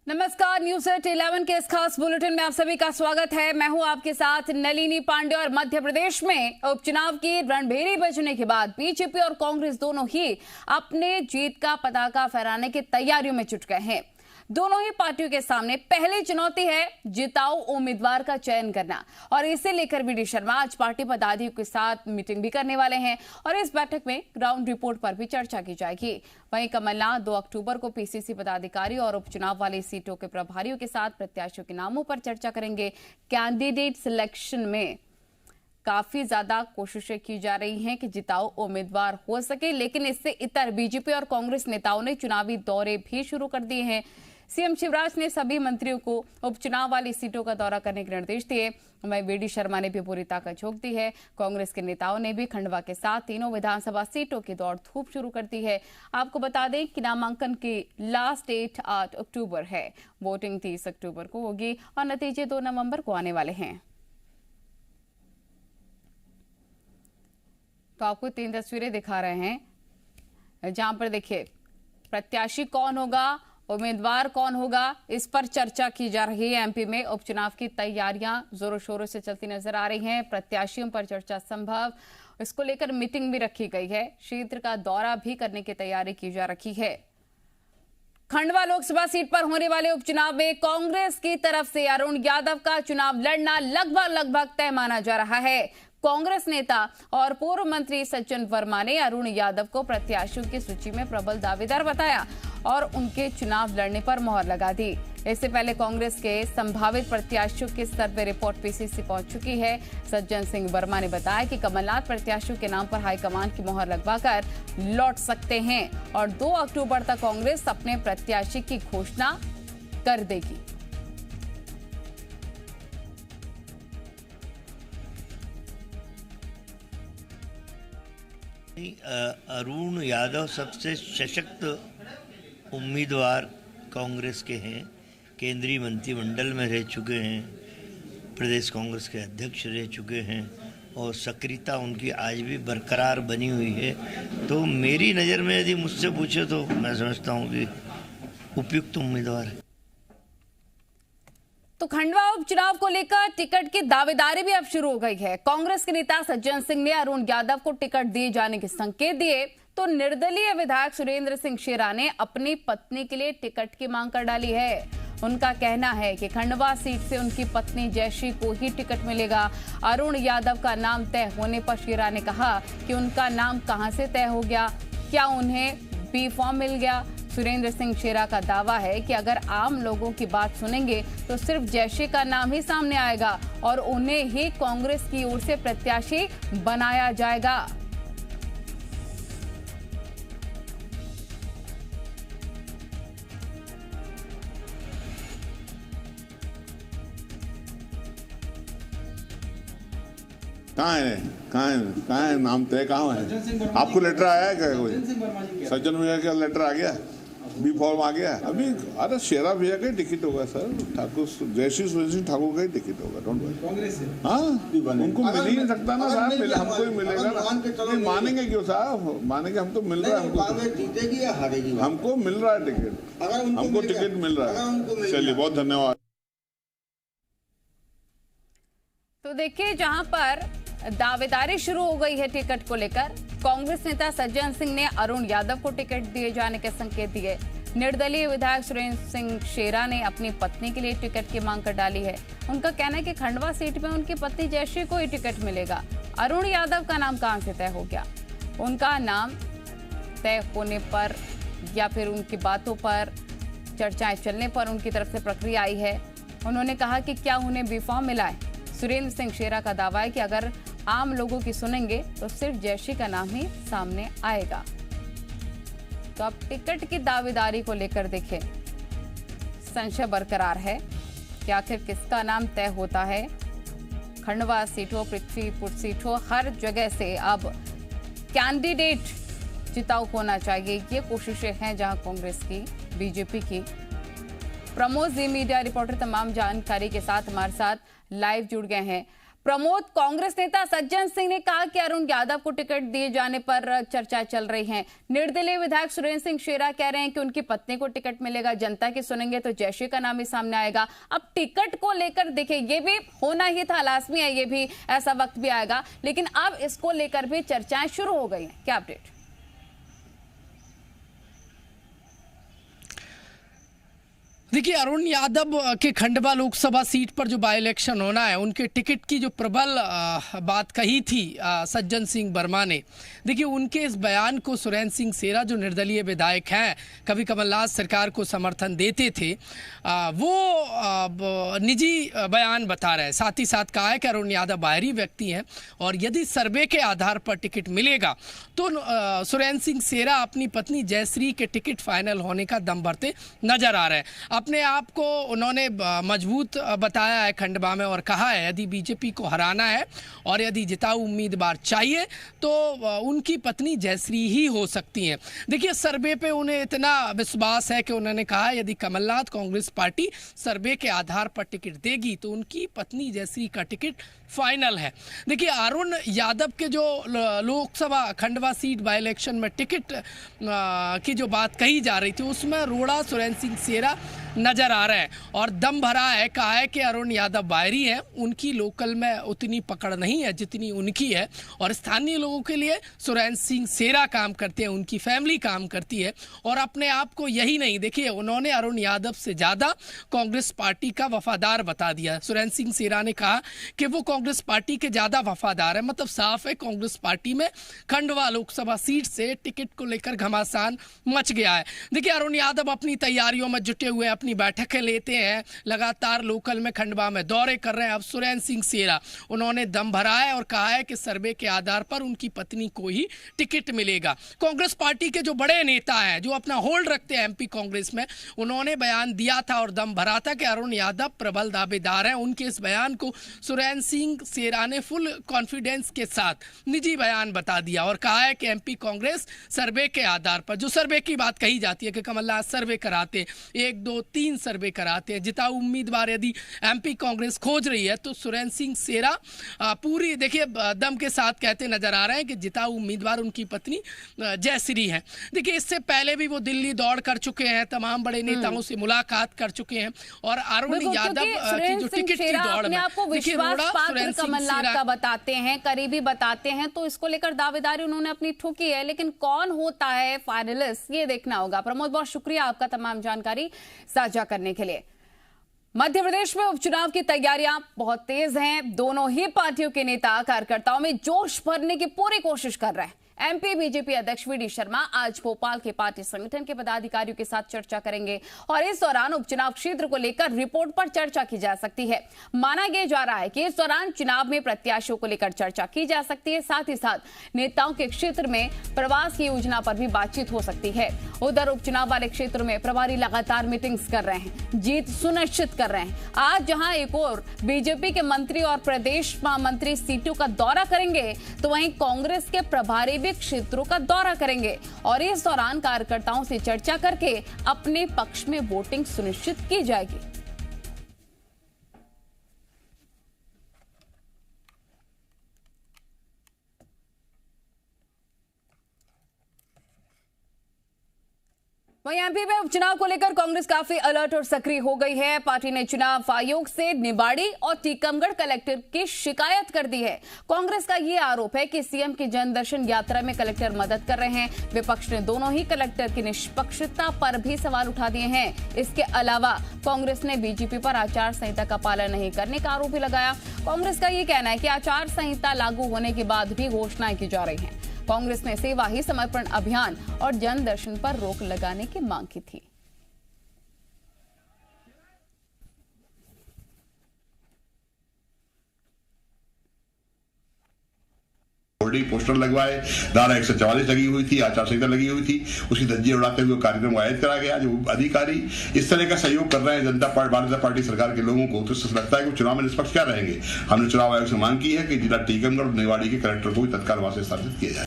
नमस्कार, news at 11 के इस खास बुलेटिन में आप सभी का स्वागत है। मैं हूं आपके साथ नलिनी पांडे। और मध्य प्रदेश में उपचुनाव की रणभेरी बजने के बाद बीजेपी और कांग्रेस दोनों ही अपने जीत का पताका फहराने की तैयारियों में जुट गए हैं। दोनों ही पार्टियों के सामने पहली चुनौती है जिताऊ उम्मीदवार का चयन करना, और इसे लेकर वी.डी. शर्मा आज पार्टी पदाधिकारियों के साथ मीटिंग भी करने वाले हैं और इस बैठक में ग्राउंड रिपोर्ट पर भी चर्चा की जाएगी। वहीं कमलनाथ 2 अक्टूबर को पीसीसी पदाधिकारी और उपचुनाव वाली सीटों के प्रभारियों के साथ प्रत्याशियों के नामों पर चर्चा करेंगे। कैंडिडेट सिलेक्शन में काफी ज्यादा कोशिशें की जा रही हैं कि जिताऊ उम्मीदवार हो सके, लेकिन इससे इतर बीजेपी और कांग्रेस नेताओं ने चुनावी दौरे भी शुरू कर दिए हैं। सीएम शिवराज ने सभी मंत्रियों को उपचुनाव वाली सीटों का दौरा करने के निर्देश दिए। वहीं वी.डी. शर्मा ने भी पूरी ताकत झोंक दी है। कांग्रेस के नेताओं ने भी खंडवा के साथ तीनों विधानसभा सीटों की दौड़ धूप शुरू कर दी है। आपको बता दें कि नामांकन की लास्ट डेट 8 अक्टूबर है। वोटिंग 30 अक्टूबर को होगी और नतीजे 2 नवंबर को आने वाले हैं। तो आपको 3 तस्वीरें दिखा रहे हैं, जहां पर देखिए प्रत्याशी कौन होगा, उम्मीदवार कौन होगा, इस पर चर्चा की जा रही है। एमपी में उपचुनाव की तैयारियां जोरों शोरों से चलती नजर आ रही हैं। प्रत्याशियों पर चर्चा संभव, इसको लेकर मीटिंग भी रखी गई है। क्षेत्र का दौरा भी करने की तैयारी की जा रही है। खंडवा लोकसभा सीट पर होने वाले उपचुनाव में कांग्रेस की तरफ से अरुण यादव का चुनाव लड़ना लगभग तय माना जा रहा है। कांग्रेस नेता और पूर्व मंत्री सज्जन वर्मा ने अरुण यादव को प्रत्याशियों की सूची में प्रबल दावेदार बताया और उनके चुनाव लड़ने पर मोहर लगा दी। इससे पहले कांग्रेस के संभावित प्रत्याशियों की सर्वे रिपोर्ट पीसीसी पहुंच चुकी है। सज्जन सिंह वर्मा ने बताया कि कमलनाथ प्रत्याशियों के नाम पर हाईकमान की मोहर लगवाकर लौट सकते हैं और 2 अक्टूबर तक कांग्रेस अपने प्रत्याशी की घोषणा कर देगी। अरुण यादव सबसे सशक्त उम्मीदवार कांग्रेस के हैं। केंद्रीय मंत्रिमंडल में रह चुके हैं, प्रदेश कांग्रेस के अध्यक्ष रह चुके हैं और सक्रियता उनकी आज भी बरकरार बनी हुई है। तो मेरी नज़र में यदि मुझसे पूछे तो मैं समझता हूँ कि उपयुक्त उम्मीदवार है। तो खंडवा उपचुनाव को लेकर टिकट की दावेदारी भी अब शुरू हो गई है। कांग्रेस के नेता सज्जन सिंह ने अरुण यादव को टिकट दिए जाने के संकेत दिए, तो निर्दलीय विधायक सुरेंद्र सिंह शेरा ने अपनी पत्नी के लिए टिकट की मांग कर डाली है। उनका कहना है कि खंडवा सीट से उनकी पत्नी जयश्री को ही टिकट मिलेगा। अरुण यादव का नाम तय होने पर शेरा ने कहा कि उनका नाम कहां से तय हो गया, क्या उन्हें बी फॉर्म मिल गया। सुरेंद्र सिंह शेरा का दावा है कि अगर आम लोगों की बात सुनेंगे तो सिर्फ जयश्री का नाम ही सामने आएगा और उन्हें ही कांग्रेस की ओर से प्रत्याशी बनाया जाएगा। कहाँ है नाम तय कहाँ है? आपको लेटर आया है क्या? कोई सज्जन भैया का लेटर आ गया, बी फॉर्म आ गया अभी? अरे शेरा भैया का ही टिकट होगा सर, ठाकुर जयश्री सुरेश ठाकुर का ही टिकट होगा। Don't worry. कांग्रेस से हाँ, उनको मिल ही नहीं सकता ना साहब, हमको ही मिलेगा ना। मानेंगे क्यों साहब, मानेंगे? हम तो मिल रहा है, हमको मिल रहा है टिकट, हमको टिकट मिल रहा है। चलिए बहुत धन्यवाद। तो देखिए, जहां पर दावेदारी शुरू हो गई है टिकट को लेकर, कांग्रेस नेता सज्जन सिंह ने अरुण यादव को टिकट दिए जाने के संकेत दिए। निर्दलीय विधायक सुरेंद्र सिंह शेरा ने अपनी पत्नी के लिए टिकट की मांग कर डाली है। उनका कहना है कि खंडवा सीट में उनकी पत्नी जयश्री को ही टिकट मिलेगा। अरुण यादव का नाम कहां से तय हो गया? उनका नाम तय होने पर या फिर उनकी बातों पर, चर्चाएं चलने पर उनकी तरफ से प्रक्रिया आई है। उन्होंने कहा कि क्या उन्हें बी फॉर्म मिला है। सुरेंद्र सिंह शेरा का दावा है कि अगर आम लोगों की सुनेंगे तो सिर्फ जयश्री का नाम ही सामने आएगा। तो अब टिकट की दावेदारी को लेकर देखें, संशय बरकरार है कि आखिर किसका नाम तय होता है। खंडवा सीट हो, पृथ्वीपुर सीट हो, हर जगह से अब कैंडिडेट जिताऊ होना चाहिए, ये कोशिशें हैं जहां कांग्रेस की, बीजेपी की। प्रमोद जी मीडिया रिपोर्टर तमाम जानकारी के साथ हमारे साथ लाइव जुड़ गए हैं। प्रमोद, कांग्रेस नेता सज्जन सिंह ने कहा कि अरुण यादव को टिकट दिए जाने पर चर्चा चल रही है। निर्दलीय विधायक सुरेंद्र सिंह शेरा कह रहे हैं कि उनकी पत्नी को टिकट मिलेगा। जनता की सुनेंगे तो जयश्री का नाम ही सामने आएगा। अब टिकट को लेकर देखिए, ये भी होना ही था, लाजमी है, ये भी ऐसा वक्त भी आएगा, लेकिन अब इसको लेकर भी चर्चाएं शुरू हो गई हैं। क्या अपडेट? देखिए, अरुण यादव के खंडवा लोकसभा सीट पर जो बाई इलेक्शन होना है, उनके टिकट की जो प्रबल बात कही थी सज्जन सिंह वर्मा ने, देखिए उनके इस बयान को सुरेंद्र सिंह शेरा जो निर्दलीय विधायक हैं, कभी कमलनाथ सरकार को समर्थन देते थे, वो निजी बयान बता रहे हैं। साथ ही साथ कहा है कि अरुण यादव बाहरी व्यक्ति हैं और यदि सर्वे के आधार पर टिकट मिलेगा तो सुरेंद्र सिंह शेरा अपनी पत्नी जयश्री के टिकट फाइनल होने का दम भरते नजर आ रहे हैं। अपने आप को उन्होंने मजबूत बताया है खंडवा में और कहा है यदि बीजेपी को हराना है और यदि जिताऊ उम्मीदवार चाहिए तो उनकी पत्नी जयश्री ही हो सकती हैं। देखिए, सर्वे पे उन्हें इतना विश्वास है कि उन्होंने कहा यदि कमलनाथ कांग्रेस पार्टी सर्वे के आधार पर टिकट देगी तो उनकी पत्नी जयश्री का टिकट फाइनल है। देखिए, अरुण यादव के जो Lok Sabha Khandwa seat by election में टिकट की जो बात कही जा रही थी, उसमें रोड़ा सुरेंद्र सिंह शेरा नजर आ रहा है और दम भरा है। कहा है कि अरुण यादव बाहरी है, उनकी लोकल में उतनी पकड़ नहीं है जितनी उनकी है और स्थानीय लोगों के लिए सुरेंद्र सिंह शेरा काम करते हैं, उनकी फैमिली काम करती है और अपने आप को यही नहीं, देखिए उन्होंने अरुण यादव से ज़्यादा कांग्रेस पार्टी का वफादार बता दिया। सुरेंद्र सिंह शेरा ने कहा कि वो कांग्रेस पार्टी के ज़्यादा वफादार है। मतलब साफ है, कांग्रेस पार्टी में खंडवा लोकसभा सीट से टिकट को लेकर घमासान मच गया है। देखिए, अरुण यादव अपनी तैयारियों में जुटे हुए, अपनी बैठकें लेते हैं, लगातार लोकल में खंडवा में दौरे कर रहे हैं। अब सुरेंद्र सिंह शेरा उन्होंने दम भरा है और कहा है कि सर्वे के आधार पर उनकी पत्नी को ही टिकट मिलेगा। कांग्रेस पार्टी के जो बड़े नेता हैं, जो अपना होल्ड रखते हैं एमपी कांग्रेस में, उन्होंने बयान दिया था और दम भरा था कि अरुण यादव प्रबल दावेदार हैं। उनके इस बयान को सुरेंद्र सिंह शेरा ने फुल कॉन्फिडेंस के साथ निजी बयान बता दिया और कहा है कि एमपी कांग्रेस सर्वे के आधार पर, जो सर्वे की बात कही जाती है कि कमलनाथ सर्वे कराते, 1 2 3 सर्वे कराते हैं, जिताऊ उम्मीदवार यदि एमपी कांग्रेस खोज रही है तो सुरेंद्र सिंह शेरा पूरी देखिए दम के साथ कहते नजर आ रहे हैं कि जिताऊ उम्मीदवार उनकी पत्नी जयश्री हैं। देखिए, इससे पहले भी वो दिल्ली दौड़ कर चुके हैं, तमाम बड़े नेताओं से मुलाकात कर चुके हैं और अरुण यादव की जो टिकट की दौड़ में कमलनाथ का बताते हैं, करीबी बताते हैं, तो इसको लेकर दावेदारी उन्होंने अपनी ठोकी है, लेकिन कौन होता है फाइनलिस्ट ये देखना होगा। प्रमोद, बहुत शुक्रिया आपका तमाम जानकारी साझा करने के लिए। मध्य प्रदेश में उपचुनाव की तैयारियां बहुत तेज हैं। दोनों ही पार्टियों के नेता कार्यकर्ताओं में जोश भरने की पूरी कोशिश कर रहे हैं। एमपी बीजेपी अध्यक्ष वी डी शर्मा आज भोपाल के पार्टी संगठन के पदाधिकारियों के साथ चर्चा करेंगे और इस दौरान उपचुनाव क्षेत्र को लेकर रिपोर्ट पर चर्चा की जा सकती है। माना यह जा रहा है कि इस दौरान चुनाव में प्रत्याशियों को लेकर चर्चा की जा सकती है। साथ ही साथ नेताओं के क्षेत्र में प्रवास की योजना पर भी बातचीत हो सकती है। उधर उपचुनाव वाले क्षेत्र में प्रभारी लगातार मीटिंग्स कर रहे हैं, जीत सुनिश्चित कर रहे हैं। आज जहां एक और बीजेपी के मंत्री और प्रदेश महामंत्री सीटों का दौरा करेंगे, तो वहीं कांग्रेस के प्रभारी क्षेत्रों का दौरा करेंगे और इस दौरान कार्यकर्ताओं से चर्चा करके अपने पक्ष में वोटिंग सुनिश्चित की जाएगी। वहीं एमपी में उपचुनाव को लेकर कांग्रेस काफी अलर्ट और सक्रिय हो गई है। पार्टी ने चुनाव आयोग से निवाड़ी और टीकमगढ़ कलेक्टर की शिकायत कर दी है। कांग्रेस का यह आरोप है कि सीएम की जनदर्शन यात्रा में कलेक्टर मदद कर रहे हैं। विपक्ष ने दोनों ही कलेक्टर की निष्पक्षता पर भी सवाल उठा दिए हैं। इसके अलावा कांग्रेस ने बीजेपी पर आचार संहिता का पालन नहीं करने का आरोप भी लगाया। कांग्रेस का यह कहना है कि आचार संहिता लागू होने के बाद भी घोषणाएं की जा रही हैं। कांग्रेस ने सेवा ही समर्पण अभियान और जनदर्शन पर रोक लगाने की मांग की थी। पोस्टर लगवाए, धारा 144 लगी हुई थी, आचार संहिता लगी हुई थी, उसकी धज्जियां उड़ाते हुए कार्यक्रम आयोजित करा गया। जो अधिकारी इस तरह का सहयोग कर रहे हैं भारतीय जनता पार्टी सरकार के लोगों को, तो इससे लगता है कि चुनाव में निष्पक्ष क्या रहेंगे। हमने चुनाव आयोग से मांग की है कि जिला टीकमगढ़ और निवाड़ी के कलेक्टर को भी तत्काल वहां से स्थापित किया जाए।